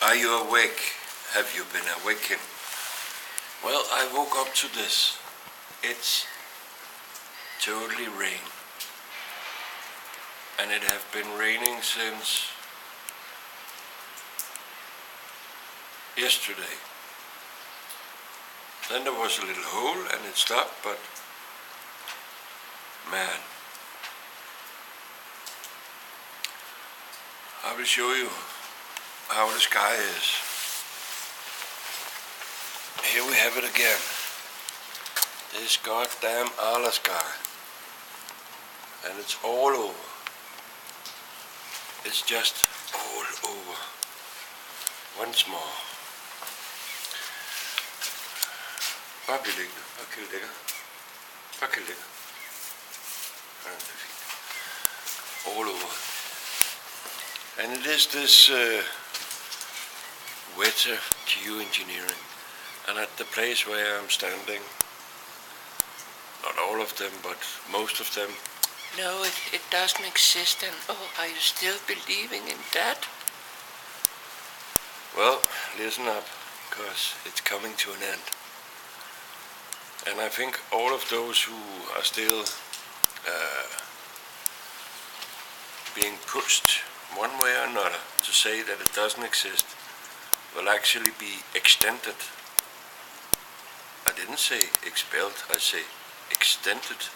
Are you awake? Have you been awakened? Well, I woke up to this. It's totally rain. And it have been raining since yesterday. Then there was a little hole and it stopped, but man, I will show you how the sky is. Here we have it again. This goddamn Alaska. And it's all over. It's just all over. Once more. Bare bliv liggende. Bare kæld lækker. Bare kæld lækker. Ja, det er fint. All over. And it is this weather geoengineering. And at the place where I'm standing, not all of them, but most of them. No, it doesn't exist, and are you still believing in that? Well, listen up, because it's coming to an end. And I think all of those who are still being pushed one way or another to say that it doesn't exist will actually be extended. I didn't say expelled, I say extended.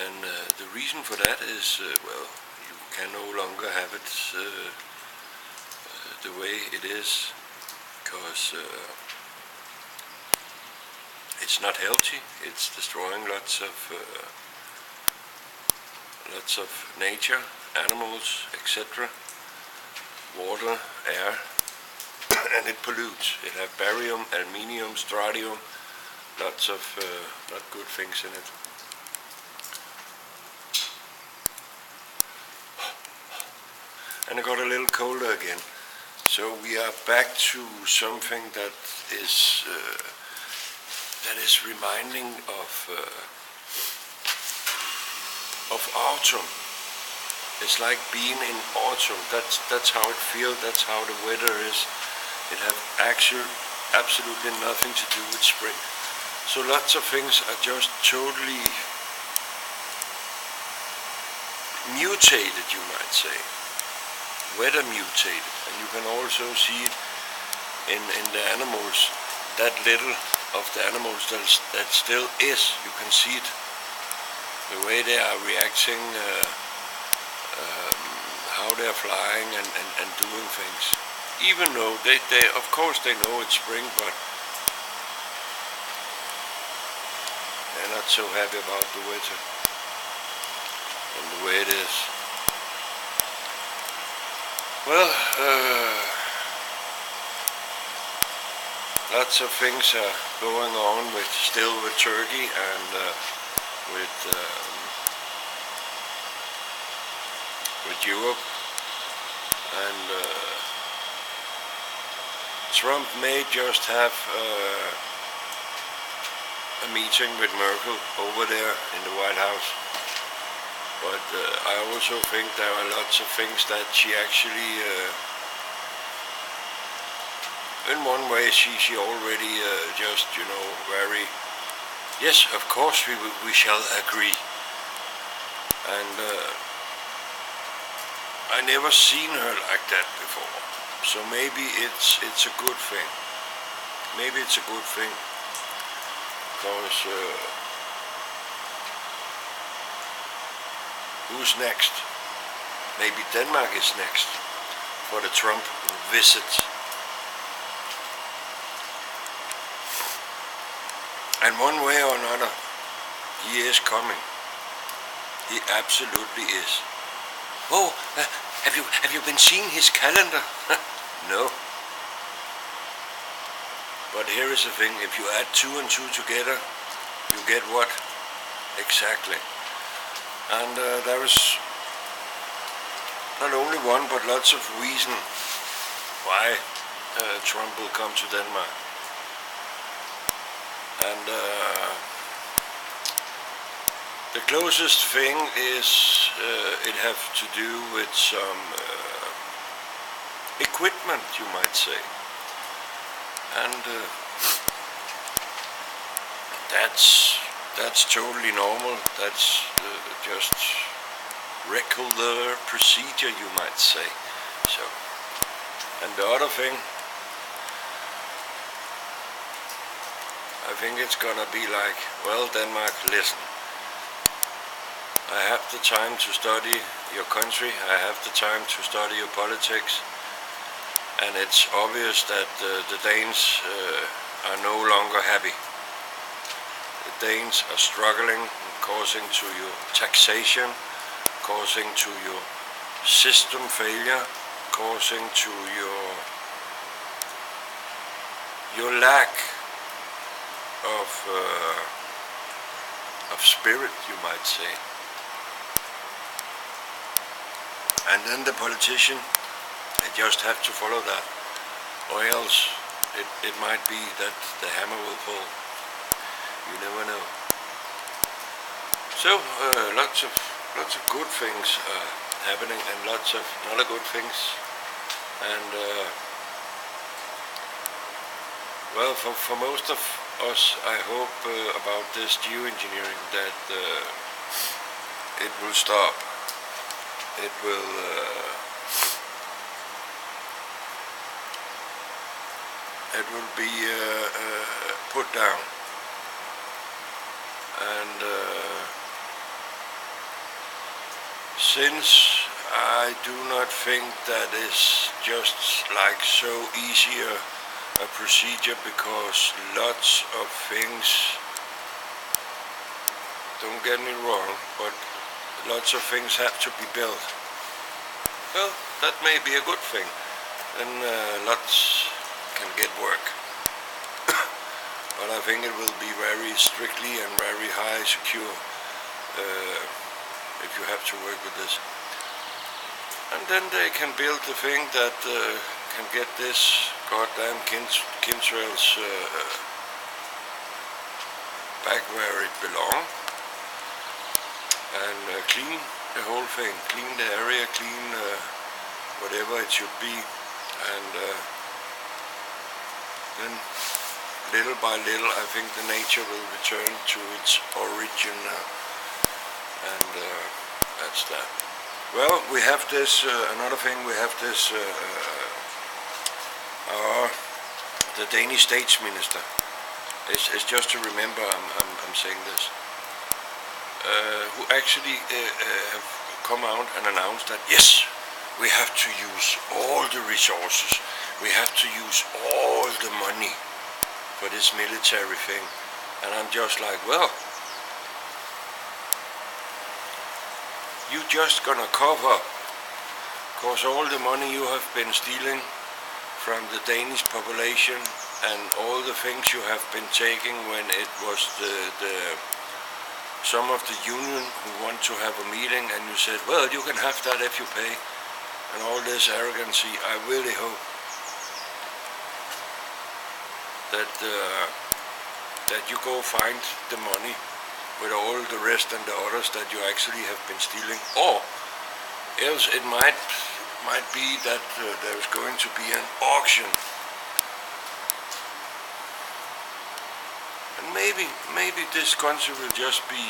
And the reason for that is, well, you can no longer have it the way it is, because it's not healthy. It's destroying lots of nature, animals, etc., water, air, and it pollutes. It has barium, aluminium, strontium, lots of not good things in it. And it got a little colder again. So we are back to something that is reminding of autumn. It's like being in autumn. That's how it feels. That's how the weather is. It has absolutely nothing to do with spring. So lots of things are just totally mutated, you might say. Weather mutated. And you can also see it in the animals. That little of the animals that still is. You can see it. The way they are reacting, how they are flying and doing things. Even though they of course they know it's spring, but they're not so happy about the weather and the way it is. Well, lots of things are going on with Turkey and with Europe, and Trump may just have a meeting with Merkel over there in the White House, but I also think there are lots of things that she actually, in one way, she already just, very, yes, of course we shall agree, and I never seen her like that before. So maybe it's a good thing. Maybe it's a good thing, because who's next? Maybe Denmark is next for the Trump visit. And one way or another, he is coming. He absolutely is. Oh, have you been seeing his calendar? No. But here is the thing, if you add 2 and 2 together, you get what? Exactly. And there is not only one, but lots of reasons why Trump will come to Denmark. And the closest thing is it have to do with some equipment, you might say. And that's totally normal. That's just regular procedure, you might say. So, and the other thing, I think it's gonna be like, well, Denmark, listen. I have the time to study your country. I have the time to study your politics. And it's obvious that the Danes are no longer happy. The Danes are struggling, causing to your taxation, causing to your system failure, causing to your lack of spirit, you might say. And then the politician, they just have to follow that, or else it might be that the hammer will fall. You never know. So lots of good things happening, and lots of not good things. And well, for most of us, I hope about this geoengineering that it will stop. It will be put down. And since I do not think that is just like so easier a procedure, because lots of things, don't get me wrong, but lots of things have to be built. Well, that may be a good thing, and lots can get work. But I think it will be very strictly and very high secure if you have to work with this. And then they can build the thing that can get this goddamn chemtrails back where it belongs, and clean the whole thing, clean the area, clean whatever it should be, and then little by little I think the nature will return to its origin, and that's that. Well, we have this, another thing, we have this, the Danish State Minister. It's just to remember I'm saying this. Who actually have come out and announced that yes, we have to use all the resources, we have to use all the money for this military thing. And I'm just like, well, you just gonna cover, cause all the money you have been stealing from the Danish population and all the things you have been taking when it was some of the union who want to have a meeting, and you said, well, you can have that if you pay, and all this arrogancy. I really hope that you go find the money with all the rest and the others that you actually have been stealing, or else it might be that there's going to be an auction, and maybe this country will just be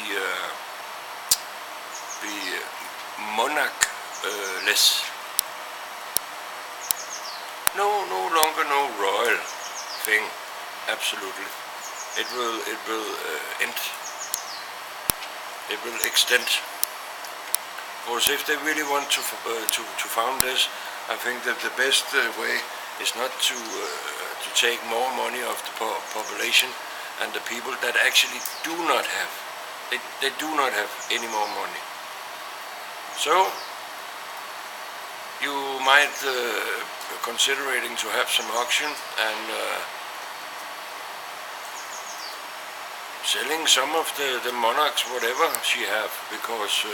monarch-less. No longer no royal thing. Absolutely, it will end. It will extend. Because if they really want to found this, I think that the best way is not to take more money of the population and the people that actually do not have. They do not have any more money. So you might considering to have some auction and selling some of the monarchs whatever she have, because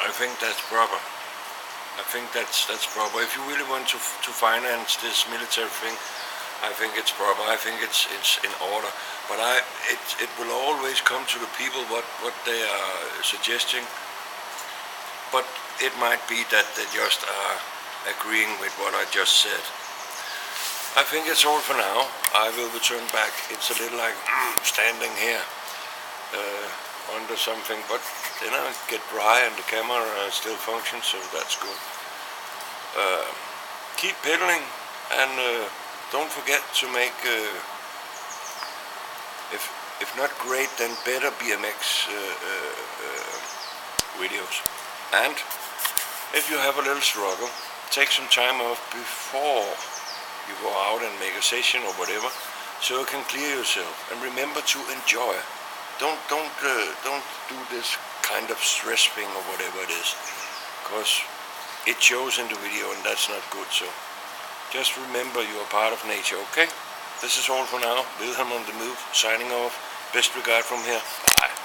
I think that's proper. I think that's proper. If you really want to finance this military thing, I think it's proper. I think it's in order. But it will always come to the people what they are suggesting. But it might be that they just are agreeing with what I just said. I think it's all for now. I will return back. It's a little like standing here under something, but then I get dry and the camera still functions, so that's good. Keep pedaling, and don't forget to make, if not great, then better BMX videos. And if you have a little struggle, take some time off before you go out and make a session or whatever, so you can clear yourself. And remember to enjoy. Don't do this kind of stress thing or whatever it is, because it shows in the video and that's not good. So just remember you are part of nature, okay? This is all for now. Wilhelm on the move, signing off. Best regard from here. Bye.